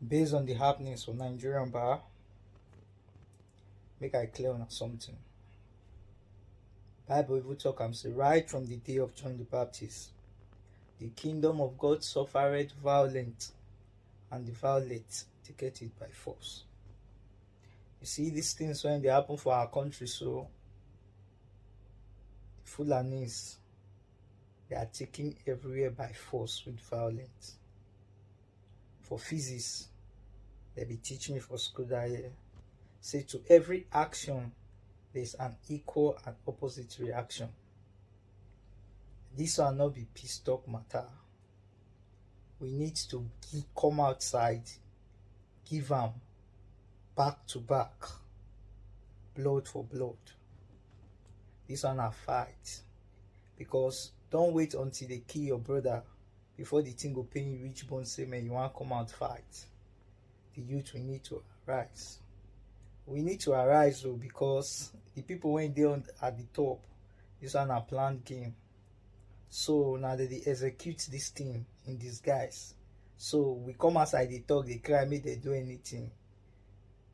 Based on the happenings for Nigerian bar, make I clear on something. Bible even talk am say right from the day of John the Baptist, the kingdom of God suffered violence, and the violent take it by force. You see these things when they happen for our country, so the Fulanis, they are taking everywhere by force with violence. For physics, they be teaching me for school that year. Say to every action, there's an equal and opposite reaction. This will not be peace talk matter. We need to come outside, give them back to back, blood for blood. This one a fight. Because don't wait until they kill your brother before the thing go pain you reach bone say man you want to come out fight. The youth, we need to arise. We need to arise though, because the people when they at the top, this one a planned game. So now that they execute this thing in disguise. So we come outside, they talk, they cry, make they do anything.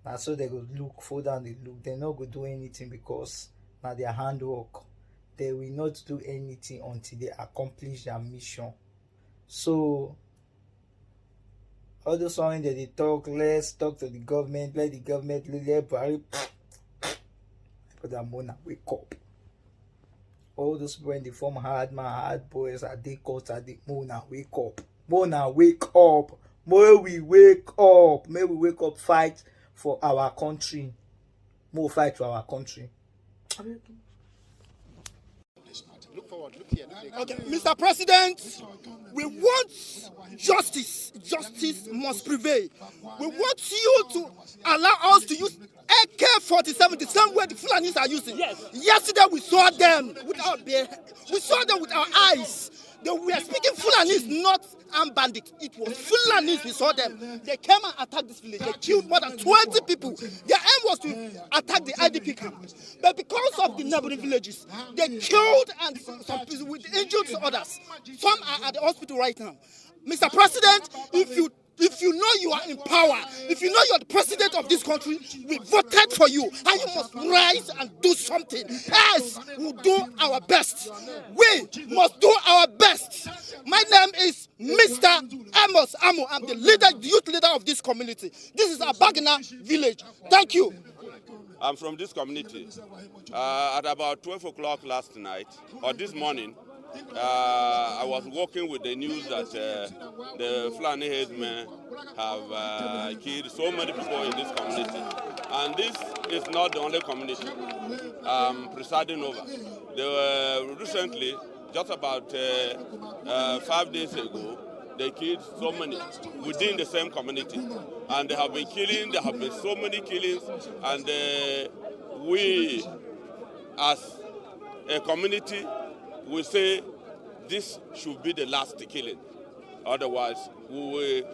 Now so they go look, fall down, they look, they not go do anything because now their handwork. They will not do anything until they accomplish their mission. So all those ones that they talk, let's talk to the government, let the government let Buhari put that money wake up. All those people when they form hard man, hard boys, are they caught at the Mona wake up. Mona wake up. May we wake up. May we wake up, fight for our country. More fight for our country. Look forward, look here. Okay, Mr. President, we want justice. Justice must prevail. We want you to allow us to use AK-47, the same way the Fulanis are using. Yes. Yesterday we saw them with our eyes. They were speaking Fulanis, not armed bandits. It was Fulanis, we saw them. They came and attacked this village. They killed more than 20 people. Their aim was to attack the IDP camp. But because of the neighboring villages, they killed and some people with injured others. Some are at the hospital right now. Mr. President, if you know you are in power, if you know you are the president of this country, we voted for you, and you must rise and do something. Else, we'll do our best. We must do our best. My name is Mr. Amos Amo. I'm the youth leader of this community. This is Abagana village. Thank you. I'm from this community. At about 12 o'clock last night, or this morning, I was walking with the news that the Fulani headsmen have killed so many people in this community. And this is not the only community I'm presiding over. They were recently, just about 5 days ago, they killed so many within the same community. And they have been killing, there have been so many killings, and we, as a community, we say this should be the last killing. Otherwise, we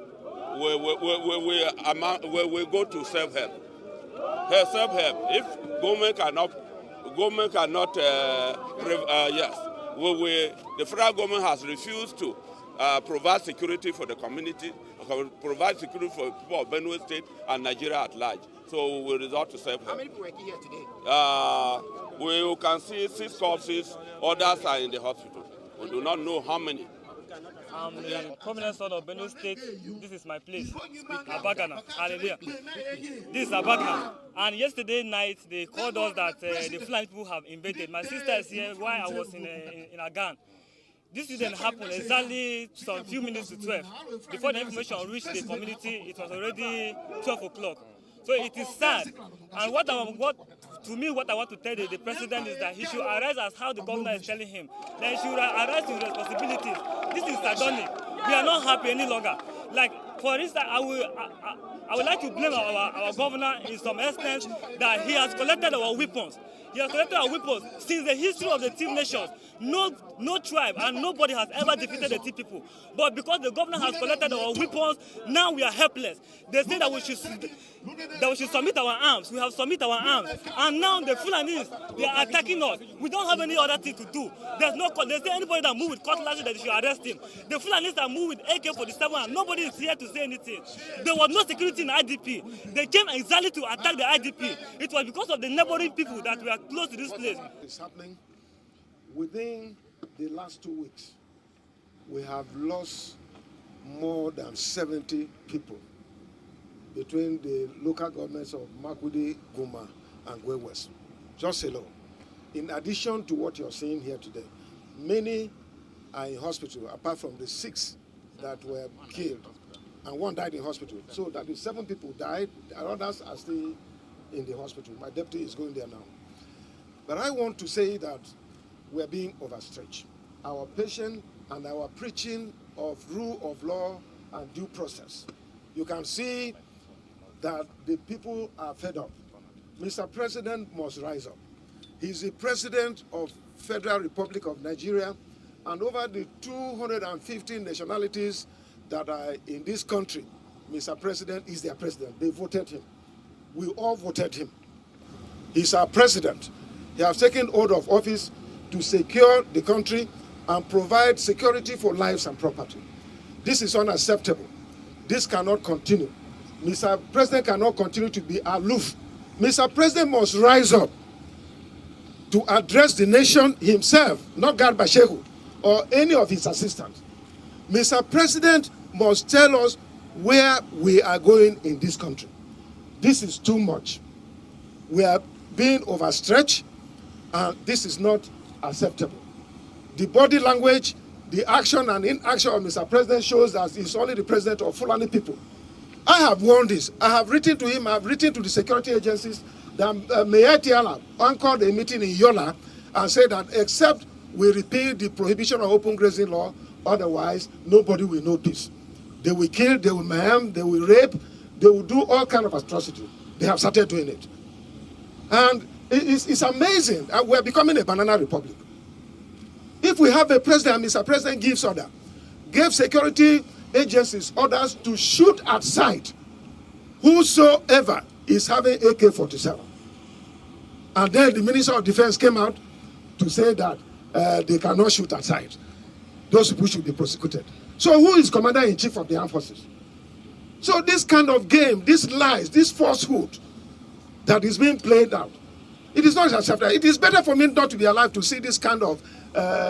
go to self-help. Self-help. If government cannot, yes, the federal government has refused to provide security for the community, provide security for people of Benue State and Nigeria at large. So we resort to self-help. How many people are here today? We can see 6 corpses, others are in the hospital. We do not know how many. I'm the prominent son of Benue State. This is my place, Abagana. Hallelujah. This is Abagana. And yesterday night, they called us that the Fulani people have invaded. My sister is here while I was in Agan. This didn't happen exactly some few minutes to 12. Before the information reached the community, it was already 12 o'clock. So it is sad. And what I want to tell the president is that he should arise as how the governor is telling him. That he should arise to responsibilities. This is Sadoni. We are not happy any longer. Like, for instance, I would like to blame our governor in some extent that he has collected our weapons. He has collected our weapons since the history of the Tiv nations. No tribe and nobody has ever defeated the Tiv people. But because the governor has collected our weapons, now we are helpless. They say that we should submit our arms. We have submitted our arms. And now the Fulanis, they are attacking us. We don't have any other thing to do. They say anybody that move with cutlass that they should arrest him. The Fulanis that move with AK-47 and nobody is here to to say anything. There was no security in IDP. They came exactly to attack the IDP. It was because of the neighboring people that were close to this place. It's happening. Within the last 2 weeks, we have lost more than 70 people between the local governments of Makurdi, Guma, and Gwe West, just alone. In addition to what you're seeing here today, many are in hospital, apart from the 6 that were killed, and 1 died in hospital. So that is 7 people died, and others are still in the hospital. My deputy is going there now. But I want to say that we're being overstretched. Our patience and our preaching of rule of law and due process. You can see that the people are fed up. Mr. President must rise up. He's the president of Federal Republic of Nigeria, and over the 250 nationalities that are in this country, Mr. President is their president. They voted him. We all voted him. He's our president. He has taken oath of office to secure the country and provide security for lives and property. This is unacceptable. This cannot continue. Mr. President cannot continue to be aloof. Mr. President must rise up to address the nation himself, not Garba Shehu or any of his assistants. Mr. President must tell us where we are going in this country. This is too much. We are being overstretched, and this is not acceptable. The body language, the action and inaction of Mr. President shows that he's only the president of Fulani people. I have warned this. I have written to him, I have written to the security agencies that Mayor Tiala anchored a meeting in Yola and said that except we repeal the prohibition of open grazing law, otherwise nobody will know peace. They will kill, they will maim, they will rape, they will do all kinds of atrocities. They have started doing it. And it's amazing. We're becoming a banana republic. If we have a president, Mr. President gives order, gave security agencies orders to shoot at sight whosoever is having AK-47. And then the Minister of Defense came out to say that they cannot shoot at sight. Those people should be prosecuted. So who is Commander-in-Chief of the Armed Forces? So this kind of game, these lies, this falsehood that is being played out, it is not acceptable. It is better for me not to be alive to see this kind of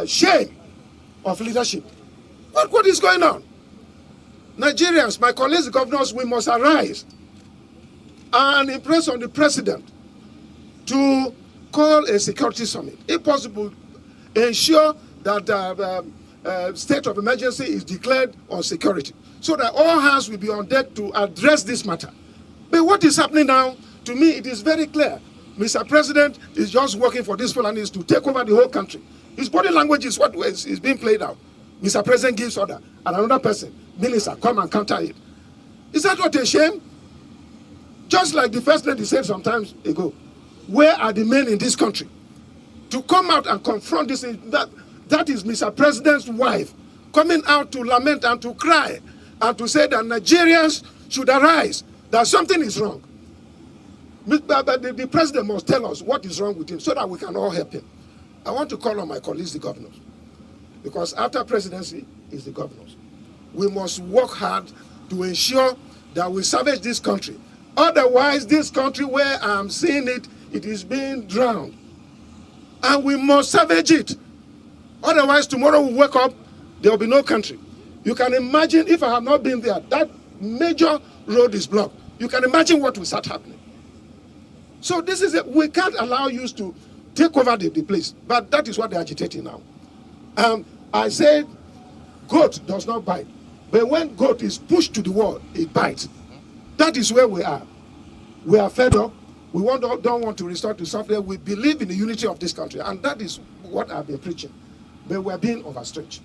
shame of leadership. What is going on? Nigerians, my colleagues, the governors, we must arise and impress on the president to call a security summit. If possible, ensure that state of emergency is declared on security so that all hands will be on deck to address this matter. But what is happening now, to me, it is very clear. Mr. President is just working for these Fulanis to take over the whole country. His body language is what is being played out. Mr. President gives order, and another person, minister, come and counter it. Is that not a shame? Just like the first lady said some time ago, where are the men in this country to come out and confront this? That is Mr. President's wife coming out to lament and to cry and to say that Nigerians should arise, that something is wrong. But the president must tell us what is wrong with him so that we can all help him. I want to call on my colleagues, the governors, because after presidency is the governors. We must work hard to ensure that we salvage this country. Otherwise, this country where I'm seeing it, it is being drowned. And we must salvage it. Otherwise, tomorrow we wake up, there will be no country. You can imagine if I have not been there, that major road is blocked. You can imagine what will start happening. So this is it. We can't allow you to take over the place. But that is what they're agitating now. I said, goat does not bite. But when goat is pushed to the wall, it bites. That is where we are. We are fed up. We don't want to restore to software. We believe in the unity of this country. And that is what I've been preaching. But we're being overstretched.